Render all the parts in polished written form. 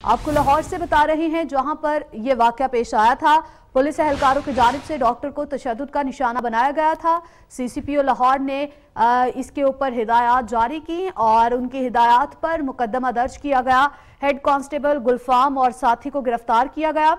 آپ کو لاہور سے بتا رہے ہیں جہاں پر یہ واقعہ پیش آیا تھا۔ پولیس اہلکاروں کی جانب سے ڈاکٹر کو تشدد کا نشانہ بنایا گیا تھا۔ سی سی پی او لاہور نے اس کے اوپر ہدایات جاری کی اور ان کی ہدایات پر مقدمہ درج کیا گیا۔ ہیڈ کانسٹیبل گلفام اور ساتھی کو گرفتار کیا گیا۔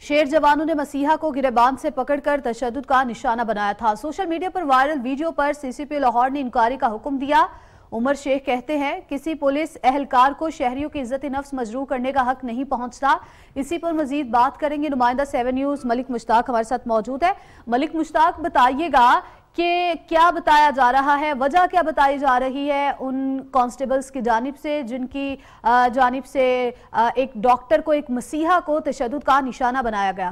شیر جوانوں نے مسیحا کو گریبان سے پکڑ کر تشدد کا نشانہ بنایا تھا۔ سوشل میڈیا پر وائرل ویڈیو پر سی سی پی او لاہور نے انکوائری کا حکم دیا۔ عمر شیخ کہتے ہیں کسی پولیس اہلکار کو شہریوں کی عزت نفس مجروح کرنے کا حق نہیں پہنچتا۔ اسی پر مزید بات کریں گے۔ نمائندہ 7 نیوز ملک مشتاق ہمارے ساتھ موجود ہے۔ ملک مشتاق، بتائیے گا کہ کیا بتایا جا رہا ہے، وجہ کیا بتائی جا رہی ہے ان کانسٹیبلز کی جانب سے جن کی جانب سے ایک ڈاکٹر کو، ایک مسیحا کو تشدد کا نشانہ بنایا گیا؟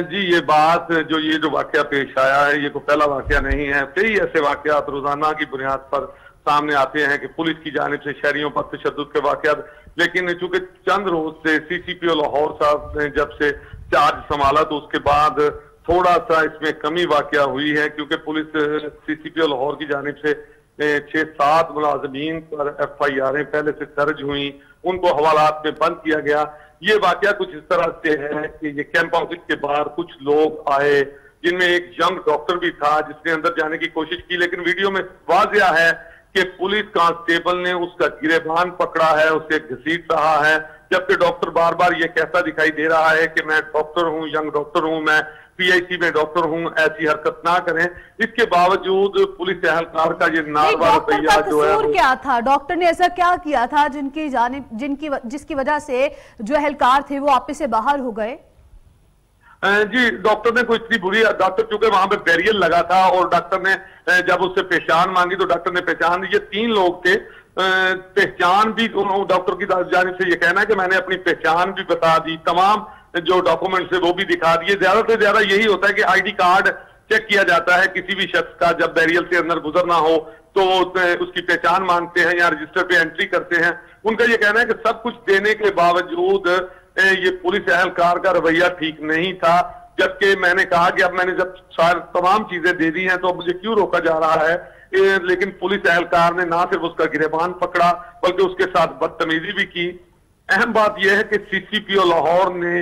جی یہ جو واقعہ پیش آیا ہے یہ کوئی پہلا واقعہ نہیں ہے۔ کئی ایسے واقعات روزانہ کی بنیاد پر سامنے آتے ہیں کہ پولیس کی جانب سے شہریوں پر تشدد کے واقعات، لیکن چونکہ چند روز سے سی سی پی او لاہور صاحب نے جب سے چارج سنبھالا تو اس کے بعد تھوڑا سا اس میں کمی واقعہ ہوئی ہے، کیونکہ پولیس سی سی پی او لاہور کی جانب سے 6-7 ملازمین پر ایف آئی آریں پہلے سے درج ہوئیں، ان کو حوالات میں بند کیا گیا۔ یہ واقعہ کچھ اس طرح سے ہے کہ یہ کیمپ آفس کے باہر کچھ لوگ آئے جن میں ایک ینگ ڈاکٹر بھی تھا جس نے اندر جانے کی کوشش کی، لیکن ویڈیو میں واضح ہے کہ پولیس کانسٹیبل نے اس کا گریبان پکڑا ہے، اسے گھسیٹ رہا ہے، جبکہ ڈاکٹر بار بار یہ کہتا دکھائی دے رہا ہے کہ میں ڈاکٹر ہوں، ینگ ڈاکٹر ہوں، میں پی آئی سی میں ڈاکٹر ہوں، ایسی حرکت نہ کریں۔ اس کے باوجود پولیس اہلکار کا یہ ناروا رویہ جو ہے قصور کیا تھا؟ ڈاکٹر نے ایسا کیا کیا تھا جس کی وجہ سے جو اہلکار تھے وہ آپس سے باہر ہو گئے؟ جی ڈاکٹر نے کوئی اتنی بری، ڈاکٹر چونکہ وہاں پہ بیریئر لگا تھا اور ڈاکٹر نے جب اس سے پہچان مانگی تو ڈاکٹر نے پہچان دی۔ یہ 3 لوگ تھے، پہچان بھی ڈاکٹر کی جانب سے یہ کہنا ہے کہ میں نے اپنی پہچان بھی بتا دی، تمام جو ڈاکومنٹس ہے وہ بھی دکھا دیے۔ زیادہ سے زیادہ یہی ہوتا ہے کہ آئی ڈی کارڈ چیک کیا جاتا ہے کسی بھی شخص کا، جب بیریئر سے اندر گزرنا ہو تو اس کی پہچان مانگتے ہیں یا رجسٹر پہ انٹری کرتے ہیں۔ ان کا یہ کہنا ہے کہ سب کچھ دینے کے باوجود یہ پولیس اہلکار کا رویہ ٹھیک نہیں تھا، جبکہ میں نے کہا کہ اب میں نے جب تمام چیزیں دے دی ہیں تو مجھے کیوں روکا جا رہا ہے، لیکن پولیس اہلکار نے نہ صرف اس کا گریبان پکڑا بلکہ اس کے ساتھ بدتمیزی بھی کی۔ اہم بات یہ ہے کہ سی سی پی او لاہور نے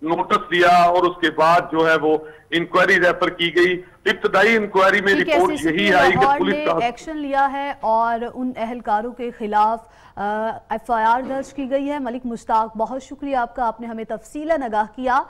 نوٹس دیا اور اس کے بعد جو ہے وہ انکوائری ریفر کی گئی۔ ابتدائی انکوائری میں رپورٹ یہی آئی کہ پولیس کا ایکشن لیا ہے اور ان اہلکاروں کے خلاف ایف آئی آر درج کی گئی ہے۔ ملک مشتاق، بہت شکریہ آپ کا، آپ نے ہمیں تفصیلاً آگاہ کیا۔